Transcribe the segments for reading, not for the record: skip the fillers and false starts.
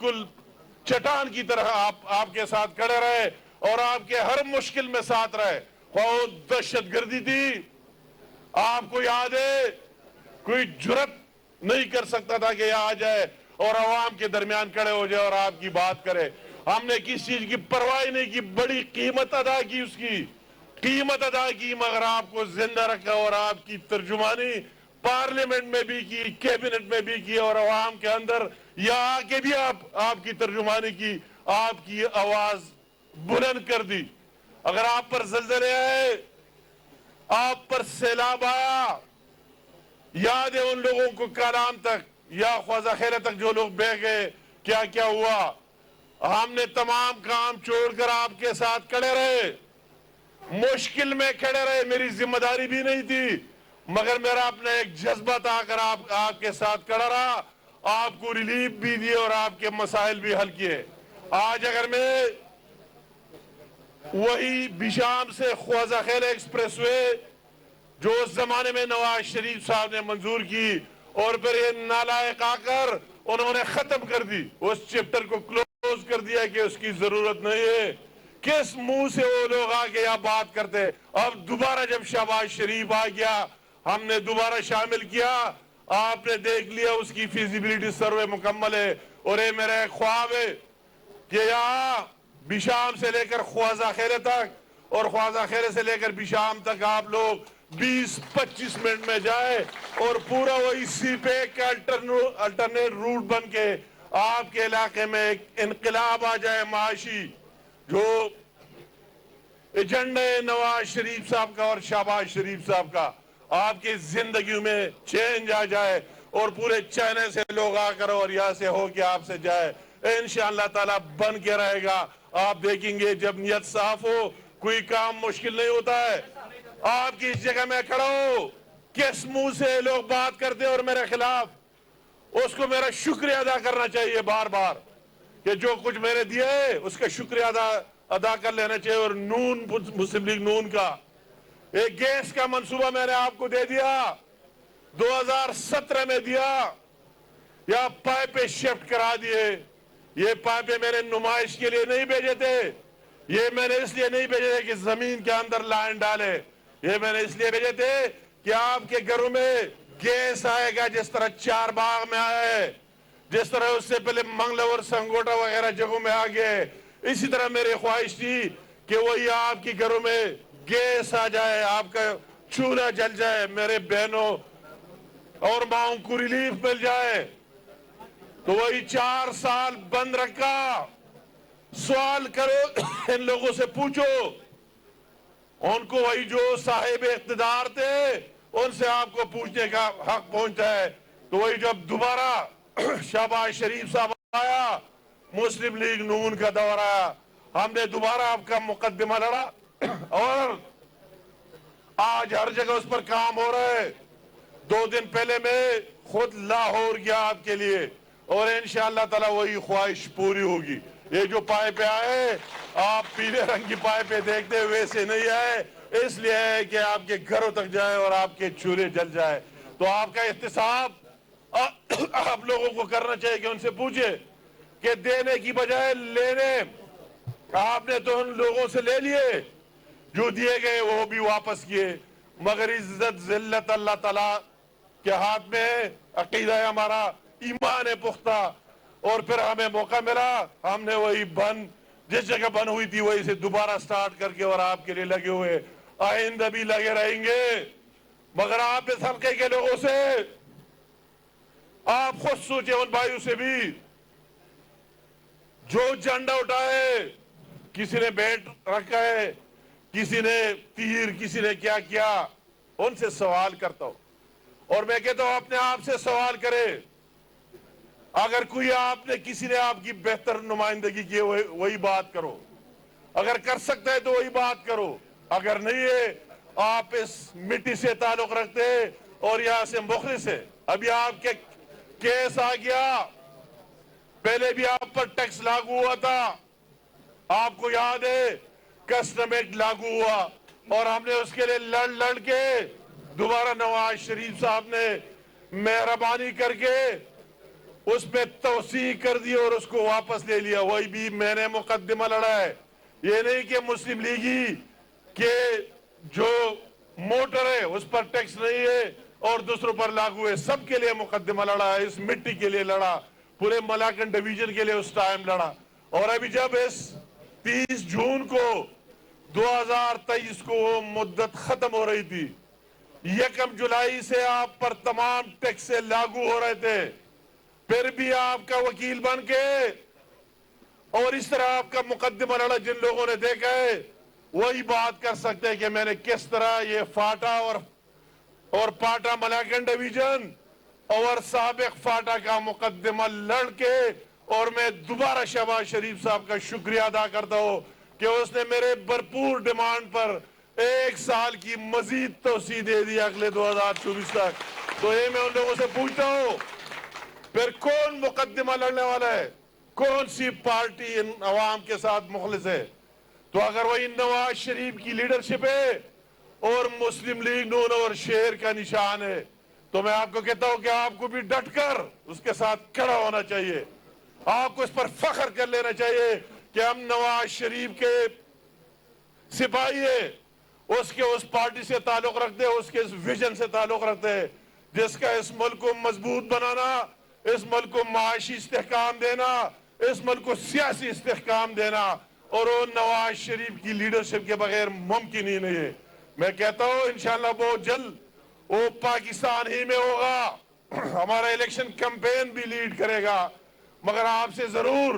بالکل چٹان کی طرح آپ کے ساتھ کھڑے رہے اور آپ کے ہر مشکل میں ساتھ رہے. خود دہشت گردی تھی, آپ کو یاد ہے, کوئی جرت نہیں کر سکتا تھا کہ یہ آ جائے اور عوام کے درمیان کھڑے ہو جائے اور آپ کی بات کرے. ہم نے کس چیز کی پرواہ نہیں کی, بڑی قیمت ادا کی, اس کی قیمت ادا کی, مگر آپ کو زندہ رکھا اور آپ کی ترجمانی پارلیمنٹ میں بھی کی, کیبنٹ میں بھی کی, اور عوام کے اندر یہاں آ کے بھی آپ کی ترجمانی کی, آپ کی آواز بلند کر دی. اگر آپ پر زلزلے آئے, آپ پر سیلاب آیا, یاد ہے ان لوگوں کو کالام تک یا خواجہ خیرے تک جو لوگ بہ گئے, کیا کیا ہوا. ہم نے تمام کام چھوڑ کر آپ کے ساتھ کھڑے رہے, مشکل میں کھڑے رہے. میری ذمہ داری بھی نہیں تھی, مگر میرا اپنا ایک جذبہ تھا کر آپ کے ساتھ کھڑا رہا, آپ کو ریلیف بھی دی اور آپ کے مسائل بھی حل کیے. آج اگر میں وہی بشام سے خواجہ خیل ایکسپریس وے جو اس زمانے میں نواز شریف صاحب نے منظور کی اور پھر یہ نالائق آ کر انہوں نے ختم کر دی, اس چپٹر کو کلوز کر دیا کہ اس کی ضرورت نہیں ہے, کس منہ سے وہ لوگ آگے یا بات کرتے. اب دوبارہ جب شہباز شریف آ گیا, ہم نے دوبارہ شامل کیا, آپ نے دیکھ لیا اس کی فیزیبلٹی سروے مکمل ہے. اور یہ میرا ایک خواب ہے کہ یہاں بشام سے لے کر خواجہ خیرے تک اور خواجہ خیرے سے لے کر بشام تک آپ لوگ 20-25 منٹ میں جائے اور پورا وہی سی پیک کا الٹرنیٹ روٹ بن کے آپ کے علاقے میں ایک انقلاب آ جائے معاشی, جو ایجنڈا ہے نواز شریف صاحب کا اور شہباز شریف صاحب کا, آپ کی زندگیوں میں چینج آ جائے اور پورے چائنا سے لوگ آ کر اور یہاں سے ہو کے آپ سے جائے. انشاءاللہ تعالیٰ بن کے رہے گا. آپ دیکھیں گے جب نیت صاف ہو کوئی کام مشکل نہیں ہوتا ہے. آپ کی اس جگہ میں کھڑا ہو, کس منہ سے لوگ بات کرتے اور میرے خلاف, اس کو میرا شکریہ ادا کرنا چاہیے بار بار کہ جو کچھ میں نے دیا ہے اس کا شکریہ ادا کر لینا چاہیے. اور نون مسلم لیگ نون کا ایک گیس کا منصوبہ میں نے آپ کو دے دیا, 2017 میں دیا, یا پائپیں شفٹ کرا دیے. یہ پائپیں میں نے نمائش کے لیے نہیں بھیجے تھے, یہ میں نے اس لیے نہیں بھیجے تھے کہ زمین کے اندر لائن ڈالے, یہ میں نے اس لیے بھیجے تھے کہ آپ کے گھروں میں گیس آئے گا جس طرح چار باغ میں آئے, جس طرح اس سے پہلے منگلہ اور سنگوٹا وغیرہ جگہوں میں آگئے. اسی طرح میری خواہش تھی کہ وہی آپ کی گھروں میں گیس آ جائے, آپ کا چولہا جل جائے, میرے بہنوں اور ماؤں کو ریلیف مل جائے. تو وہی 4 سال بند رکھا. سوال کرو ان لوگوں سے, پوچھو ان کو, وہی جو صاحب اقتدار تھے ان سے آپ کو پوچھنے کا حق پہنچتا ہے. تو وہی جب دوبارہ شہباز شریف صاحب آیا, مسلم لیگ نون کا دور آیا, ہم نے دوبارہ آپ کا مقدمہ لڑا اور آج ہر جگہ اس پر کام ہو رہا ہے. 2 دن پہلے میں خود لاہور گیا آپ کے لیے, اور انشاءاللہ تعالی وہی خواہش پوری ہوگی. یہ جو پائپیں آئے, آپ پیلے رنگ کی پائپیں دیکھتے ویسے نہیں آئے, اس لیے ہے کہ آپ کے گھروں تک جائے اور آپ کے چولہے جل جائے. تو آپ کا احتساب آپ لوگوں کو کرنا چاہیے کہ ان سے پوچھے کہ دینے کی بجائے لینے. آپ نے تو ان لوگوں سے لے لیے, جو دیے گئے وہ بھی واپس کیے, مگر عزت ذلت اللہ تعالیٰ کے ہاتھ میں ہے. عقیدہ ہے ہمارا, ایمان ہے پختہ, اور پھر ہمیں موقع ملا, ہم نے وہی جس جگہ بن ہوئی تھی وہی سے دوبارہ سٹارٹ کر کے اور آپ کے لیے لگے ہوئے, آئندہ بھی لگے رہیں گے. مگر آپ اس حلقے کے لوگوں سے آپ خود سوچیں, ان بھائیوں سے بھی جو جھنڈا اٹھائے, کسی نے بیٹ رکھا ہے, کسی نے تیر, کسی نے کیا کیا, ان سے سوال کرتا ہوں. اور میں کہتا ہوں اپنے آپ سے سوال کرے, اگر کوئی آپ نے کسی نے آپ کی بہتر نمائندگی کی وہی بات کرو, اگر کر سکتا ہے تو وہی بات کرو, اگر نہیں ہے آپ اس مٹی سے تعلق رکھتے اور یہاں سے مخلص ہے. ابھی آپ کے کیس آ گیا, پہلے بھی آپ پر ٹیکس لاگو ہوا تھا, آپ کو یاد ہے, کسٹم ایکٹ لاگو ہوا, اور ہم نے اس کے لیے لڑ کے دوبارہ نواز شریف صاحب نے مہربانی کر کے اس میں توسیع کر دی اور اس کو واپس لے لیا. وہی بھی میں نے مقدمہ لڑا ہے. یہ نہیں کہ مسلم لیگی کہ جو موٹر ہے اس پر ٹیکس نہیں ہے اور دوسروں پر لاگو ہے, سب کے لیے مقدمہ لڑا ہے. اس مٹی کے لیے لڑا, پورے ملاکن ڈویژن کے لیے اس ٹائم لڑا. اور ابھی جب اس 30 جون کو 2023 کو وہ مدت ختم ہو رہی تھی, 1 جولائی سے آپ پر تمام ٹیکس لاگو ہو رہے تھے, پھر بھی آپ کا وکیل بن کے اور اس طرح آپ کا مقدمہ لڑا. جن لوگوں نے دیکھا ہے وہی بات کر سکتے ہیں کہ میں نے کس طرح یہ فاٹا اور پاٹا ملاکن ڈویژن اور سابق فاٹا کا مقدمہ لڑ کے, اور میں دوبارہ شہباز شریف صاحب کا شکریہ ادا کرتا ہوں کہ اس نے میرے بھرپور ڈیمانڈ پر 1 سال کی مزید توسیع دے دی اگلے 2024 تک. تو یہ میں ان لوگوں سے پوچھتا ہوں, پھر کون مقدمہ لڑنے والا ہے؟ کون سی پارٹی ان عوام کے ساتھ مخلص ہے؟ تو اگر وہی نواز شریف کی لیڈرشپ ہے اور مسلم لیگ نون اور شیر کا نشان ہے, تو میں آپ کو کہتا ہوں کہ آپ کو بھی ڈٹ کر اس کے ساتھ کھڑا ہونا چاہیے. آپ کو اس پر فخر کر لینا چاہیے کہ ہم نواز شریف کے سپاہی ہیں, اس کے اس پارٹی سے تعلق رکھتے ہیں, اس کے اس ویژن سے تعلق رکھتے ہیں جس کا اس ملک کو مضبوط بنانا, اس ملک کو معاشی استحکام دینا, اس ملک کو سیاسی استحکام دینا, اور وہ نواز شریف کی لیڈرشپ کے بغیر ممکن ہی نہیں ہے. میں کہتا ہوں انشاءاللہ بہت جلد وہ پاکستان ہی میں ہوگا, ہمارا الیکشن کیمپین بھی لیڈ کرے گا. مگر آپ سے ضرور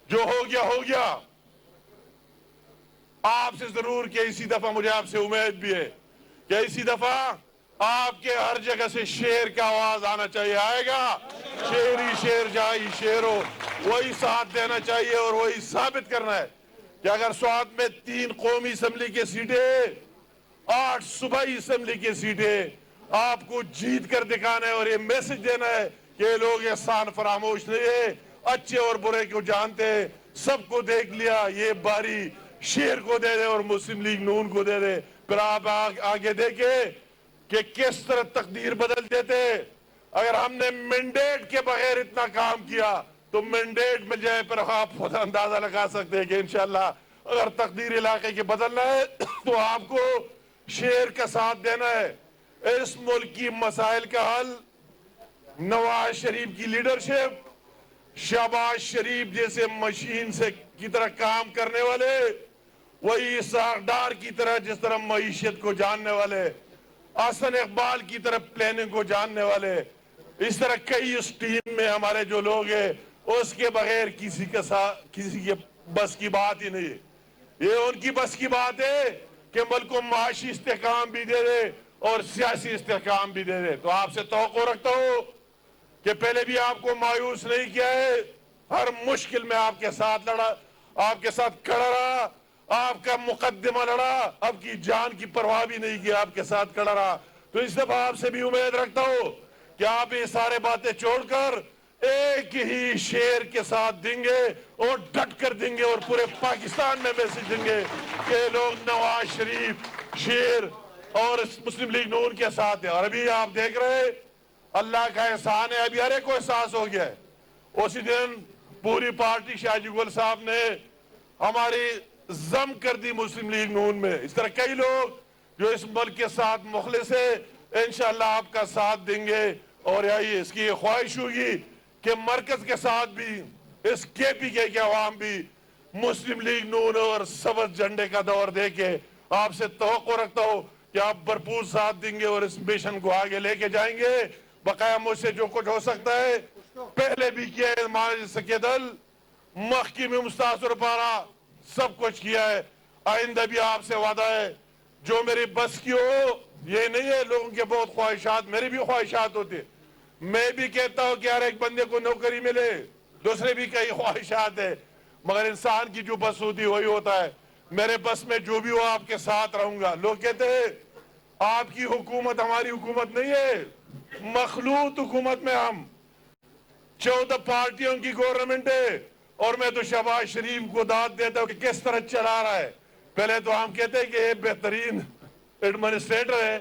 جو ہو گیا, آپ سے ضرور کہ اسی دفعہ مجھے آپ سے امید بھی ہے کہ اسی دفعہ آپ کے ہر جگہ سے شیر کا آواز آنا چاہیے. آئے گا شیر ہی شیر جائی شیر ہو, وہی ساتھ دینا چاہیے اور وہی ثابت کرنا ہے کہ اگر سوات میں 3 قومی اسمبلی کی سیٹیں, 8 صوبائی اسمبلی کی سیٹیں, آپ کو جیت کر دکھانا ہے اور یہ میسج دینا ہے کہ یہ لوگ احسان فراموش نہیں ہے, اچھے اور برے کو جانتے ہیں, سب کو دیکھ لیا, یہ باری شیر کو دے دے اور مسلم لیگ نون کو دے دے. پھر آپ آگے دیکھیں کہ کس طرح تقدیر بدل دیتے. اگر ہم نے مینڈیٹ کے بغیر اتنا کام کیا تو مینڈیٹ مل جائے, پر آپ خود اندازہ لگا سکتے ہیں کہ انشاءاللہ اگر تقدیر علاقے کی بدلنا ہے تو آپ کو شیر کا ساتھ دینا ہے. اس ملک کی مسائل کا حل نواز شریف کی لیڈرشپ, شہباز شریف جیسے مشین سے کی طرح کام کرنے والے, وہی اسحاق ڈار کی طرح جس طرح معیشت کو جاننے والے, حسن اقبال کی طرح پلاننگ کو جاننے والے, اس طرح کئی اس ٹیم میں ہمارے جو لوگ ہیں, اس کے بغیر کسی کے بس کی بات ہی نہیں ہے. یہ ان کی بس کی بات ہے کہ ملک کو معاشی استحکام بھی دے دے اور سیاسی استحکام بھی دے دے. تو آپ سے توقع رکھتا ہوں کہ پہلے بھی آپ کو مایوس نہیں کیا ہے, ہر مشکل میں آپ کے ساتھ لڑا, آپ کے ساتھ کھڑا رہا, آپ کا مقدمہ لڑا, آپ کی جان کی پرواہ بھی نہیں کی, آپ کے ساتھ کھڑا رہا. تو اس دفعہ آپ سے بھی امید رکھتا ہوں کہ آپ یہ سارے باتیں چھوڑ کر ایک ہی شیر کے ساتھ دیں گے اور ڈٹ کر دیں گے اور پورے پاکستان میں میسج دیں گے کہ لوگ نواز شریف شیر اور مسلم لیگ نون کے ساتھ ہیں. اور ابھی آپ دیکھ رہے ہیں اللہ کا احسان ہے, ابھی ہر ایک کو احساس ہو گیا ہے. اسی دن پوری پارٹی شاہ جی گل صاحب نے ہماری ضم کر دی مسلم لیگ نون میں. اس طرح کئی لوگ جو اس ملک کے ساتھ مخلص ہیں انشاءاللہ آپ کا ساتھ دیں گے. اور یہی اس کی یہ خواہش ہوگی کہ مرکز کے ساتھ بھی اس کے پی کے عوام بھی مسلم لیگ نون اور سبز جھنڈے کا دور دے کے آپ سے توقع رکھتا ہوں کہ آپ بھرپور ساتھ دیں گے اور اس مشن کو آگے لے کے جائیں گے. بقایا مجھ سے جو کچھ ہو سکتا ہے پہلے بھی کیا ہے, ہمارے سکے دل مخکی میں مستاثر پارا سب کچھ کیا ہے. آئندہ بھی آپ سے وعدہ ہے جو میری بس کی ہو. یہ نہیں ہے لوگوں کے بہت خواہشات, میری بھی خواہشات ہوتی, میں بھی کہتا ہوں کہ ہر ایک بندے کو نوکری ملے, دوسرے بھی کئی خواہشات ہیں, مگر انسان کی جو بس ہوتی وہی ہوتا ہے. میرے بس میں جو بھی ہو آپ کے ساتھ رہوں گا. لوگ کہتے ہیں آپ کی حکومت ہماری حکومت نہیں ہے, مخلوط حکومت میں ہم 14 پارٹیوں کی گورنمنٹ ہے. اور میں تو شہباز شریف کو داد دیتا ہوں کہ کس طرح چلا رہا ہے. پہلے تو ہم کہتے ہیں کہ یہ بہترین ایڈمنسٹریٹر ہے,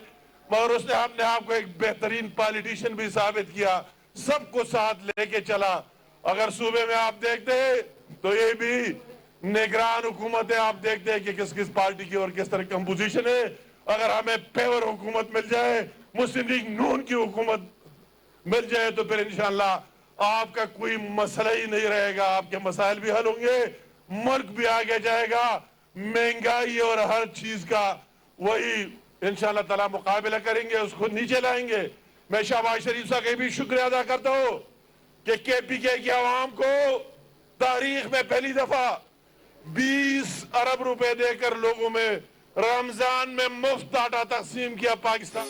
مگر اس نے اپنے آپ کو ایک بہترین پالیٹیشن بھی ثابت کیا. سب کو ساتھ لے کے چلا. اگر صوبے میں آپ دیکھتے ہیں تو یہ بھی نگران حکومت ہے, آپ دیکھتے ہیں کہ کس کس پارٹی کی اور کس طرح کمپوزیشن ہے. اگر ہمیں پیور حکومت مل جائے, مسلم لیگ نون کی حکومت مل جائے, تو پھر انشاءاللہ آپ کا کوئی مسئلہ ہی نہیں رہے گا, آپ کے مسائل بھی حل ہوں گے, ملک بھی آگے جائے گا. مہنگائی اور ہر چیز کا وہی انشاءاللہ تعالی مقابلہ کریں گے, اس کو نیچے لائیں گے. میں شہباز شریف صاحب کا بھی شکریہ ادا کرتا ہوں کہ کے پی کے کی عوام کو تاریخ میں پہلی دفعہ 20 ارب روپے دے کر لوگوں میں رمضان میں مفت آٹا تقسیم کیا پاکستان.